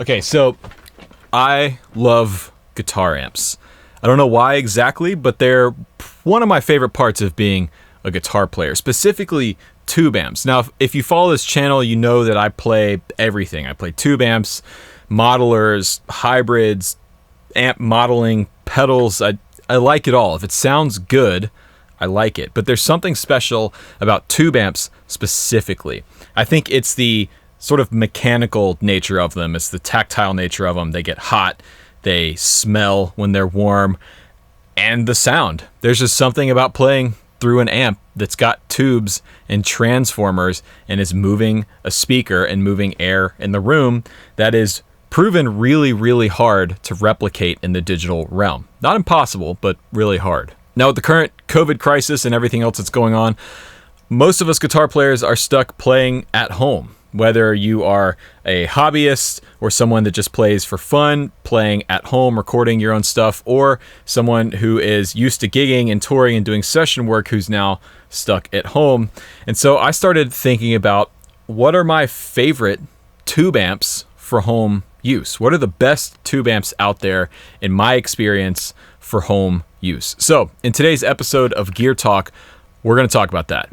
Okay, so I love guitar amps. I don't know why exactly, but they're one of my favorite parts of being a guitar player, specifically tube amps. Now, if you follow this channel, you know that I play everything. I play tube amps, modelers, hybrids, amp modeling, pedals. I like it all. If it sounds good, I like it. But there's something special about tube amps specifically. I think it's the sort of mechanical nature of them. It's the tactile nature of them. They get hot, they smell when they're warm, and the sound. There's just something about playing through an amp that's got tubes and transformers and is moving a speaker and moving air in the room that is proven really, really hard to replicate in the digital realm. Not impossible, but really hard. Now, with the current COVID crisis and everything else that's going on, most of us guitar players are stuck playing at home. Whether you are a hobbyist or someone that just plays for fun, playing at home, recording your own stuff, or someone who is used to gigging and touring and doing session work who's now stuck at home. And so I started thinking about what are my favorite tube amps for home use? What are the best tube amps out there in my experience for home use? So in today's episode of Gear Talk, we're going to talk about that.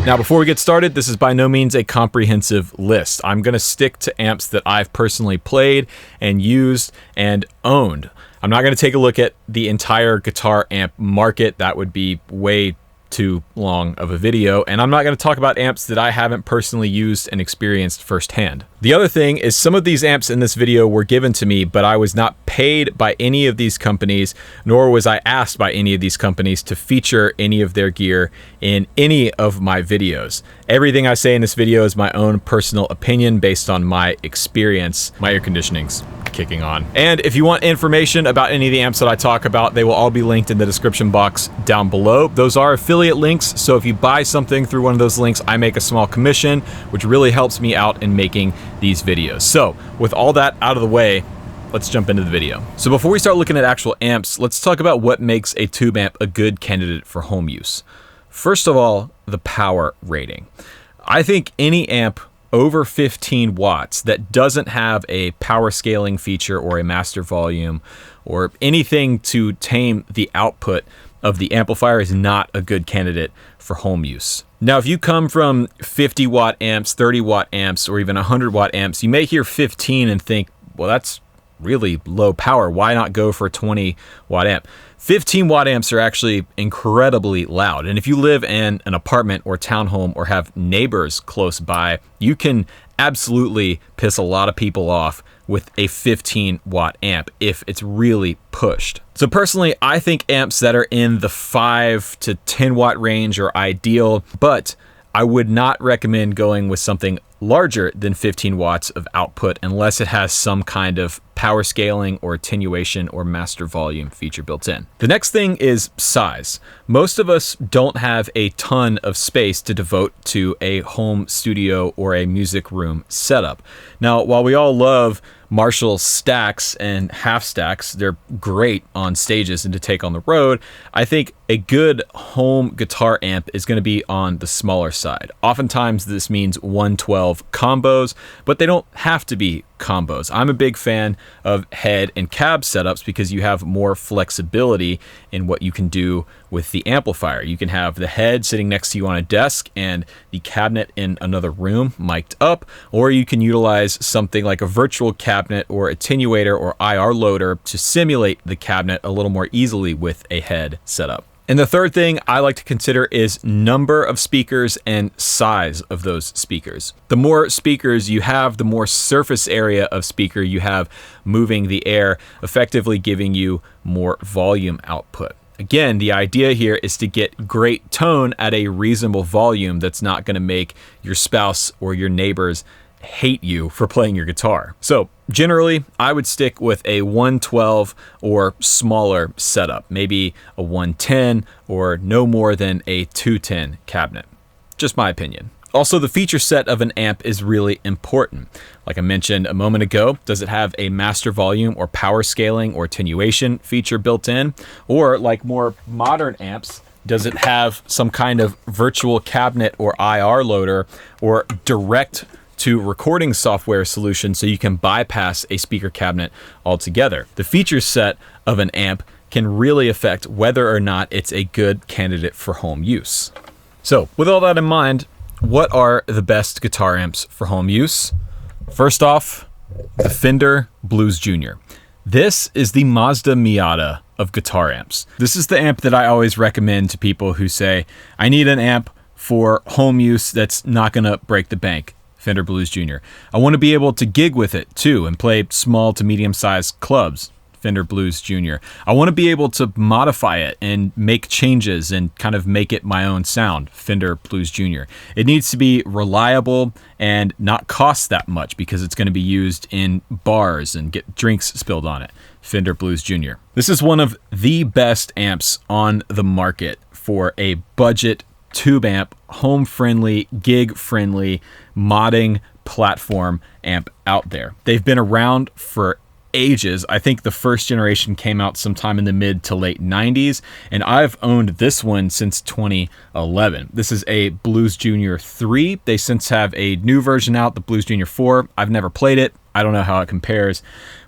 Now, before we get started, this is by no means a comprehensive list. I'm going to stick to amps that I've personally played and used and owned. I'm not going to take a look at the entire guitar amp market. That would be way too long of a video, and I'm not going to talk about amps that I haven't personally used and experienced firsthand. The other thing is some of these amps in this video were given to me, but I was not paid by any of these companies, nor was I asked by any of these companies to feature any of their gear in any of my videos. Everything I say in this video is my own personal opinion based on my experience. My air conditioning's kicking on. And if you want information about any of the amps that I talk about, they will all be linked in the description box down below. Those are affiliate links, so if you buy something through one of those links, I make a small commission, which really helps me out in making these videos. So with all that out of the way, let's jump into the video. So before we start looking at actual amps, let's talk about what makes a tube amp a good candidate for home use. First of all, the power rating. I think any amp over 15 watts that doesn't have a power scaling feature or a master volume or anything to tame the output of the amplifier is not a good candidate for home use. Now, if you come from 50 watt amps, 30 watt amps, or even 100 watt amps, you may hear 15 and think, well, that's really low power. Why not go for a 20 watt amp? 15 watt amps are actually incredibly loud. And if you live in an apartment or townhome or have neighbors close by, you can absolutely piss a lot of people off with a 15 watt amp if it's really pushed. So personally, I think amps that are in the 5 to 10 watt range are ideal, but I would not recommend going with something larger than 15 watts of output unless it has some kind of power scaling or attenuation or master volume feature built in. The next thing is size. Most of us don't have a ton of space to devote to a home studio or a music room setup. Now, while we all love Marshall stacks and half stacks, they're great on stages and to take on the road, I think a good home guitar amp is going to be on the smaller side. Oftentimes this means 112 combos, but they don't have to be combos. I'm a big fan of head and cab setups because you have more flexibility in what you can do with the amplifier. You can have the head sitting next to you on a desk and the cabinet in another room mic'd up, or you can utilize something like a virtual cabinet or attenuator or IR loader to simulate the cabinet a little more easily with a head setup. And the third thing I like to consider is number of speakers and size of those speakers. The more speakers you have, the more surface area of speaker you have moving the air, effectively giving you more volume output. Again, the idea here is to get great tone at a reasonable volume that's not going to make your spouse or your neighbors hate you for playing your guitar. So generally, I would stick with a 112 or smaller setup, maybe a 110 or no more than a 210 cabinet. Just my opinion. Also, the feature set of an amp is really important. Like I mentioned a moment ago, does it have a master volume or power scaling or attenuation feature built in? Or like more modern amps, does it have some kind of virtual cabinet or IR loader or direct to recording software solutions so you can bypass a speaker cabinet altogether. The feature set of an amp can really affect whether or not it's a good candidate for home use. So with all that in mind, what are the best guitar amps for home use? First off, the Fender Blues Jr. This is the Mazda Miata of guitar amps. This is the amp that I always recommend to people who say, I need an amp for home use that's not gonna break the bank. Fender Blues Jr. I want to be able to gig with it too and play small to medium-sized clubs. Fender Blues Jr. I want to be able to modify it and make changes and kind of make it my own sound. Fender Blues Jr. It needs to be reliable and not cost that much because it's going to be used in bars and get drinks spilled on it. Fender Blues Jr. This is one of the best amps on the market for a budget tube amp, home-friendly, gig-friendly, modding platform amp out there. They've been around for ages. I think the first generation came out sometime in the mid to late 90s, and I've owned this one since 2011. This is a Blues Jr 3. They since have a new version out, the Blues Jr 4. I've never played it. I don't know how it compares,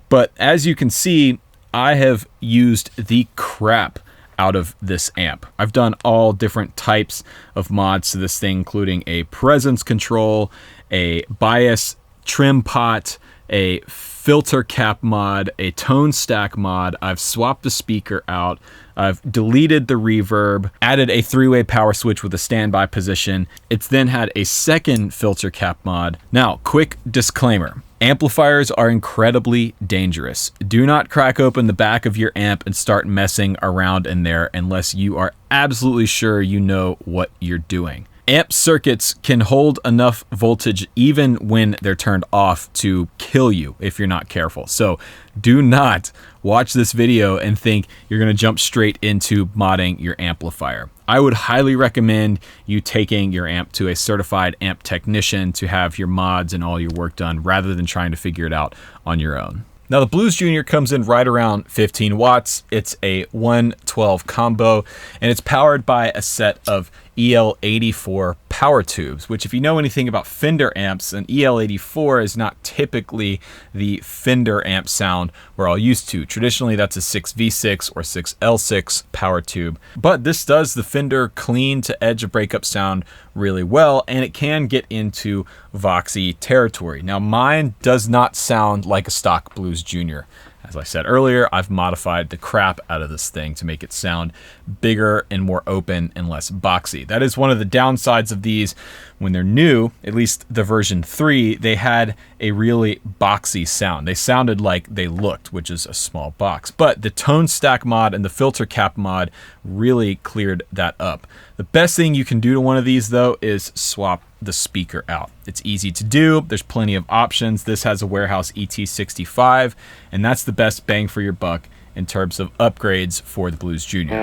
but as you can see, I have used the crap out of this amp. I've done all different types of mods to this thing, including a presence control, a bias trim pot, a filter cap mod, a tone stack mod. I've swapped the speaker out. I've deleted the reverb, added a 3-way power switch with a standby position. It's then had a second filter cap mod. Now, quick disclaimer. Amplifiers are incredibly dangerous. Do not crack open the back of your amp and start messing around in there unless you are absolutely sure you know what you're doing. Amp circuits can hold enough voltage even when they're turned off to kill you if you're not careful. So do not watch this video and think you're going to jump straight into modding your amplifier. I would highly recommend you taking your amp to a certified amp technician to have your mods and all your work done rather than trying to figure it out on your own. Now the Blues Jr comes in right around 15 watts. It's a 112 combo and it's powered by a set of EL84 power tubes, which if you know anything about Fender amps, an EL84 is not typically the Fender amp sound we're all used to. Traditionally that's a 6V6 or 6L6 power tube, but this does the Fender clean to edge of breakup sound really well, and it can get into Voxy territory. Now mine does not sound like a stock Blues Jr. As I said earlier, I've modified the crap out of this thing to make it sound bigger and more open and less boxy. That is one of the downsides of these. When they're new, at least the version 3, they had a really boxy sound. They sounded like they looked, which is a small box. But the tone stack mod and the filter cap mod really cleared that up. The best thing you can do to one of these though is swap the speaker out. It's easy to do. There's plenty of options. This has a warehouse ET65, and that's the best bang for your buck in terms of upgrades for the Blues Jr.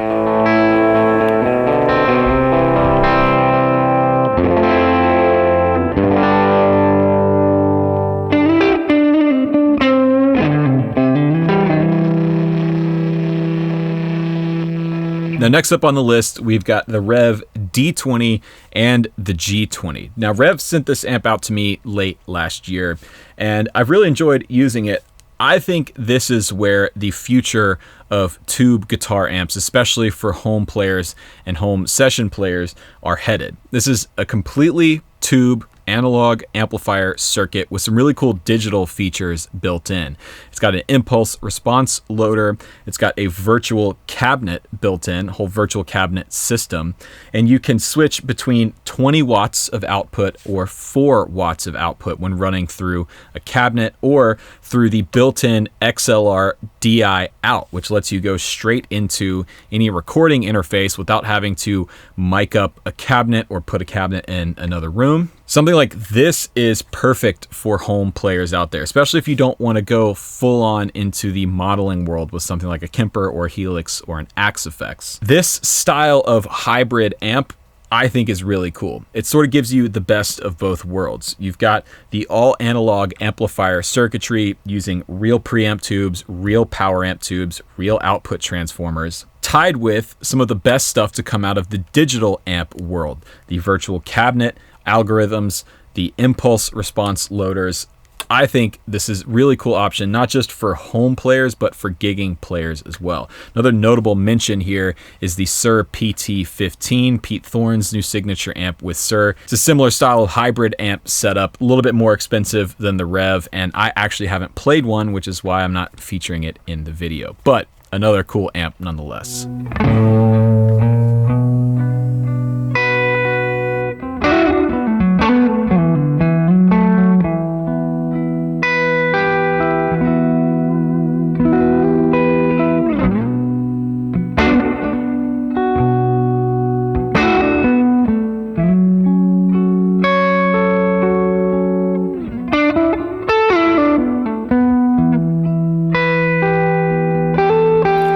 Now, next up on the list, we've got the Rev D20 and the G20. Now, Rev sent this amp out to me late last year, and I've really enjoyed using it. I think this is where the future of tube guitar amps, especially for home players and home session players, are headed. This is a completely tube analog amplifier circuit with some really cool digital features built in. It's got an impulse response loader. It's got a virtual cabinet built in, whole virtual cabinet system. And you can switch between 20 watts of output or 4 watts of output when running through a cabinet or through the built-in XLR DI out, which lets you go straight into any recording interface without having to mic up a cabinet or put a cabinet in another room. Something like this is perfect for home players out there, especially if you don't want to go full on into the modeling world with something like a Kemper or Helix or an AxeFx. This style of hybrid amp I think is really cool. It sort of gives you the best of both worlds. You've got the all analog amplifier circuitry using real preamp tubes, real power amp tubes, real output transformers, tied with some of the best stuff to come out of the digital amp world. The virtual cabinet algorithms, the impulse response loaders. I think this is a really cool option, not just for home players, but for gigging players as well. Another notable mention here is the Shure PT15, Pete Thorne's new signature amp with Shure. It's a similar style of hybrid amp setup, a little bit more expensive than the Revv, and I actually haven't played one, which is why I'm not featuring it in the video. But another cool amp nonetheless.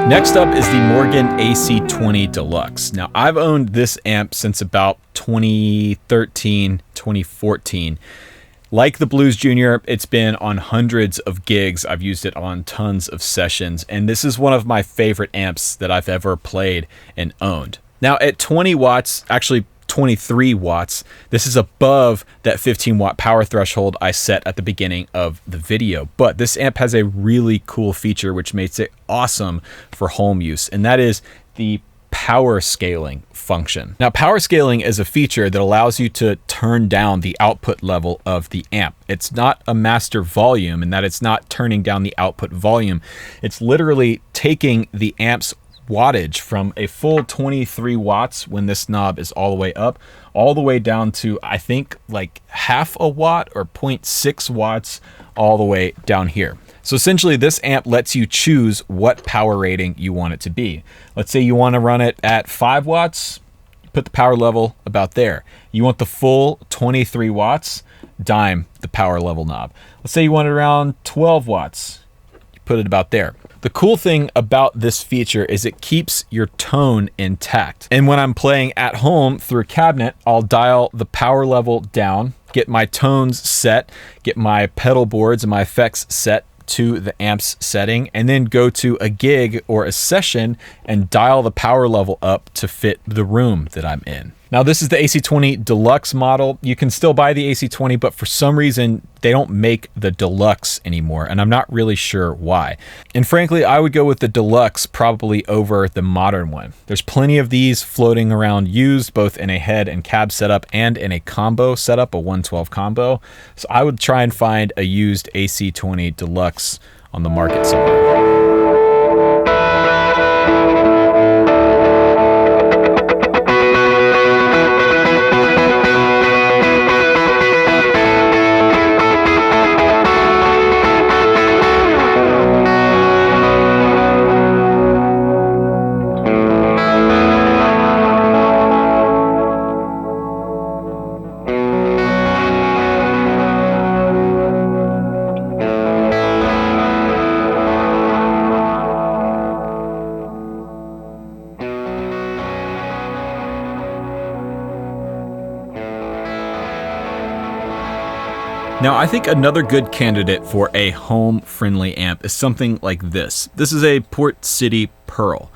Next up is the Morgan AC20 Deluxe. Now, I've owned this amp since about 2013, 2014. Like the Blues Jr, it's been on hundreds of gigs. I've used it on tons of sessions, and this is one of my favorite amps that I've ever played and owned. Now, at 20 watts, actually 23 watts, this is above that 15 watt power threshold I set at the beginning of the video. But this amp has a really cool feature which makes it awesome for home use, and that is the power scaling function. Now, power scaling is a feature that allows you to turn down the output level of the amp. It's not a master volume in that it's not turning down the output volume. It's literally taking the amp's wattage from a full 23 watts when this knob is all the way up, all the way down to, I think, like half a watt or 0.6 watts all the way down here. So essentially this amp lets you choose what power rating you want it to be. Let's say you want to run it at 5 watts, put the power level about there. You want the full 23 watts, dime the power level knob. Let's say you want it around 12 watts, you put it about there. The cool thing about this feature is it keeps your tone intact. And when I'm playing at home through a cabinet, I'll dial the power level down, get my tones set, get my pedal boards and my effects set to the amp's setting, and then go to a gig or a session and dial the power level up to fit the room that I'm in. Now, this is the AC20 Deluxe model. You can still buy the AC20, but for some reason, they don't make the Deluxe anymore, and I'm not really sure why. And frankly, I would go with the Deluxe probably over the modern one. There's plenty of these floating around used, both in a head and cab setup and in a combo setup, a 112 combo. So I would try and find a used AC20 Deluxe on the market somewhere. Now, I think another good candidate for a home-friendly amp is something like this. This is a Port City Pearl.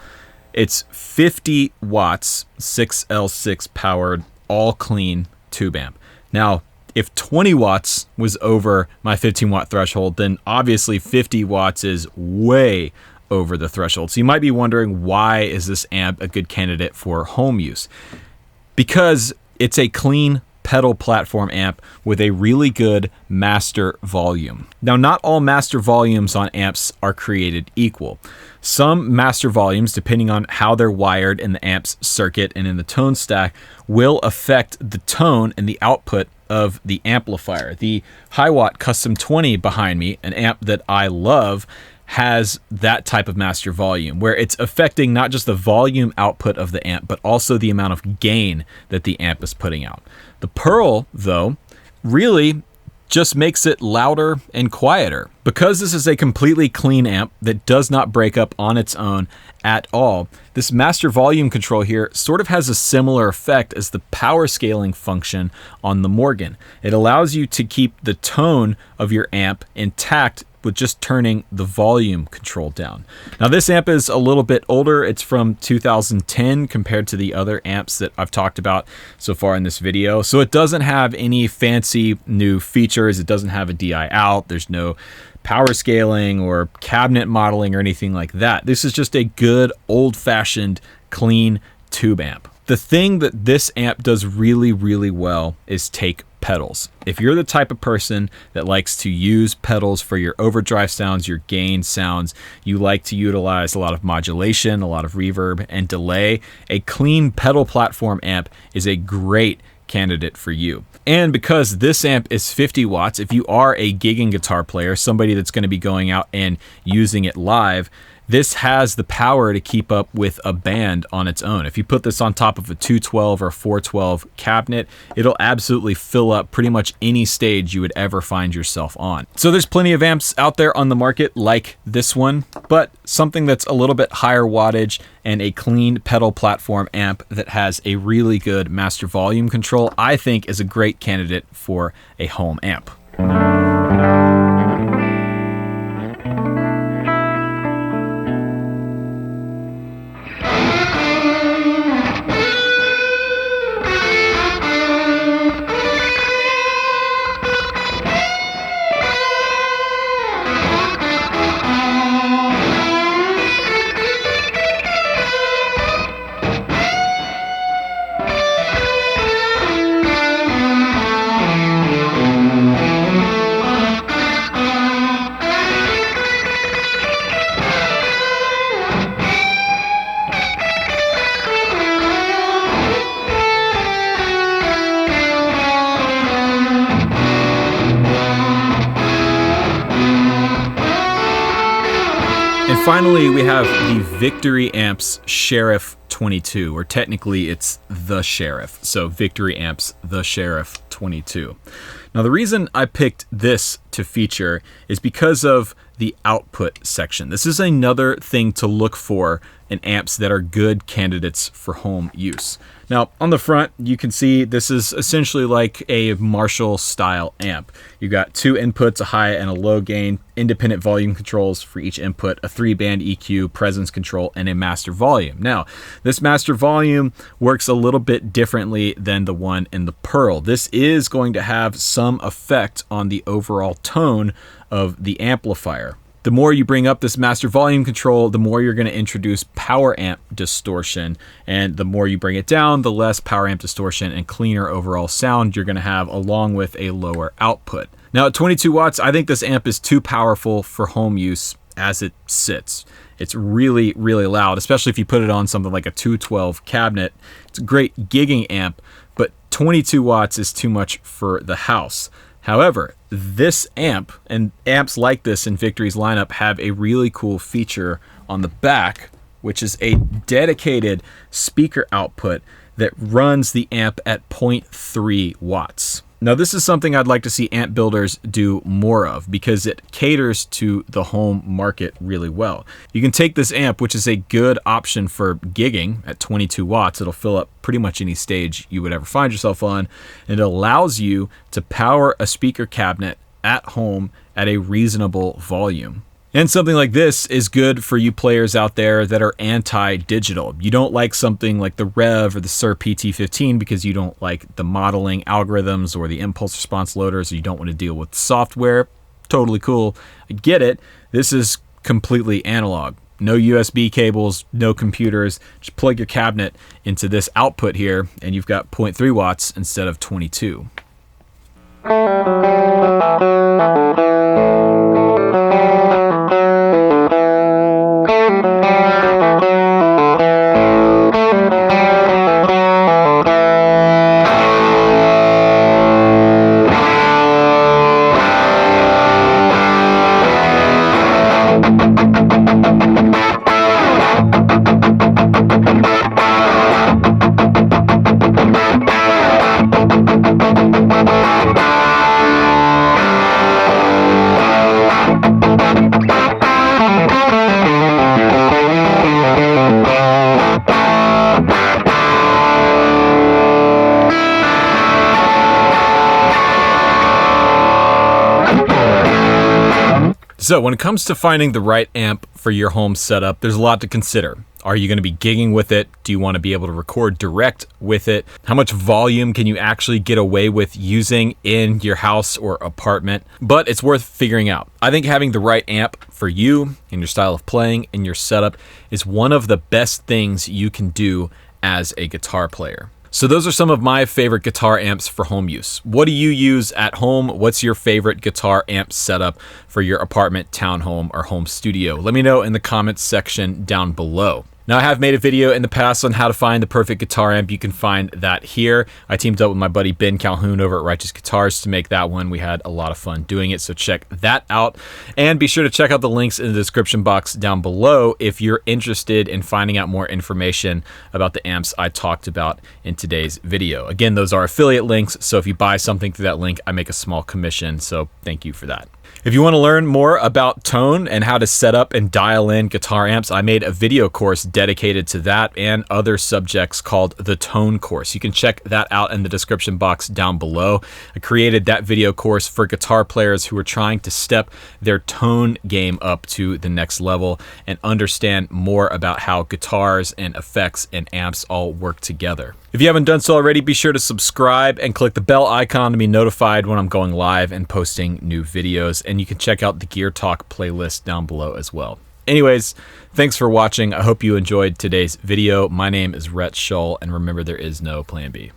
It's 50 watts, 6L6 powered, all clean tube amp. Now, if 20 watts was over my 15 watt threshold, then obviously 50 watts is way over the threshold. So you might be wondering, why is this amp a good candidate for home use? Because it's a clean pedal platform amp with a really good master volume. Now, not all master volumes on amps are created equal. Some master volumes, depending on how they're wired in the amp's circuit and in the tone stack, will affect the tone and the output of the amplifier. The Hiwatt Custom 20 behind me, an amp that I love, has that type of master volume where it's affecting not just the volume output of the amp, but also the amount of gain that the amp is putting out. The Pearl, though, really just makes it louder and quieter. Because this is a completely clean amp that does not break up on its own at all, this master volume control here sort of has a similar effect as the power scaling function on the Morgan. It allows you to keep the tone of your amp intact with just turning the volume control down. Now this amp is a little bit older. It's from 2010 compared to the other amps that I've talked about so far in this video. So it doesn't have any fancy new features. It doesn't have a DI out. There's no power scaling or cabinet modeling or anything like that. This is just a good old-fashioned clean tube amp. The thing that this amp does really, really well is take pedals. If you're the type of person that likes to use pedals for your overdrive sounds, your gain sounds, you like to utilize a lot of modulation, a lot of reverb and delay, a clean pedal platform amp is a great candidate for you. And because this amp is 50 watts, if you are a gigging guitar player, somebody that's going to be going out and using it live, this has the power to keep up with a band on its own. If you put this on top of a 212 or 412 cabinet, it'll absolutely fill up pretty much any stage you would ever find yourself on. So there's plenty of amps out there on the market like this one, but something that's a little bit higher wattage and a clean pedal platform amp that has a really good master volume control, I think is a great candidate for a home amp. Finally, we have the Victory Amps Sheriff 22, or technically it's the Sheriff. So Victory Amps the Sheriff 22. Now the reason I picked this to feature is because of the output section. This is another thing to look for in amps that are good candidates for home use. Now on the front, you can see this is essentially like a Marshall style amp. You've got two inputs, a high and a low gain, independent volume controls for each input, a 3-band EQ, presence control, and a master volume. Now, this master volume works a little bit differently than the one in the Pearl. This is going to have some effect on the overall tone of the amplifier. The more you bring up this master volume control, the more you're going to introduce power amp distortion, and the more you bring it down, the less power amp distortion and cleaner overall sound you're going to have, along with a lower output. Now at 22 watts, I think this amp is too powerful for home use as it sits. It's really, really loud, especially if you put it on something like a 212 cabinet. It's a great gigging amp, but 22 watts is too much for the house. However, this amp and amps like this in Victory's lineup have a really cool feature on the back, which is a dedicated speaker output that runs the amp at 0.3 watts. Now this is something I'd like to see amp builders do more of because it caters to the home market really well. You can take this amp, which is a good option for gigging at 22 watts. It'll fill up pretty much any stage you would ever find yourself on, and it allows you to power a speaker cabinet at home at a reasonable volume. And something like this is good for you players out there that are anti-digital. You don't like something like the Revv or the Shure PT15 because you don't like the modeling algorithms or the impulse response loaders, or you don't want to deal with software. Totally cool. I get it. This is completely analog. No USB cables, no computers. Just plug your cabinet into this output here and you've got 0.3 watts instead of 22. So when it comes to finding the right amp for your home setup, there's a lot to consider. Are you going to be gigging with it? Do you want to be able to record direct with it? How much volume can you actually get away with using in your house or apartment? But it's worth figuring out. I think having the right amp for you and your style of playing and your setup is one of the best things you can do as a guitar player. So those are some of my favorite guitar amps for home use. What do you use at home? What's your favorite guitar amp setup for your apartment, townhome, or home studio? Let me know in the comments section down below. Now, I have made a video in the past on how to find the perfect guitar amp. You can find that here. I teamed up with my buddy Ben Calhoun over at Righteous Guitars to make that one. We had a lot of fun doing it, so check that out. And be sure to check out the links in the description box down below if you're interested in finding out more information about the amps I talked about in today's video. Again, those are affiliate links, so if you buy something through that link, I make a small commission, so thank you for that. If you want to learn more about tone and how to set up and dial in guitar amps, I made a video course dedicated to that and other subjects called the Tone Course. You can check that out in the description box down below. I created that video course for guitar players who are trying to step their tone game up to the next level and understand more about how guitars and effects and amps all work together. If you haven't done so already, be sure to subscribe and click the bell icon to be notified when I'm going live and posting new videos. And you can check out the Gear Talk playlist down below as well. Anyways, thanks for watching. I hope you enjoyed today's video. My name is Rhett Shull, and remember, there is no plan B.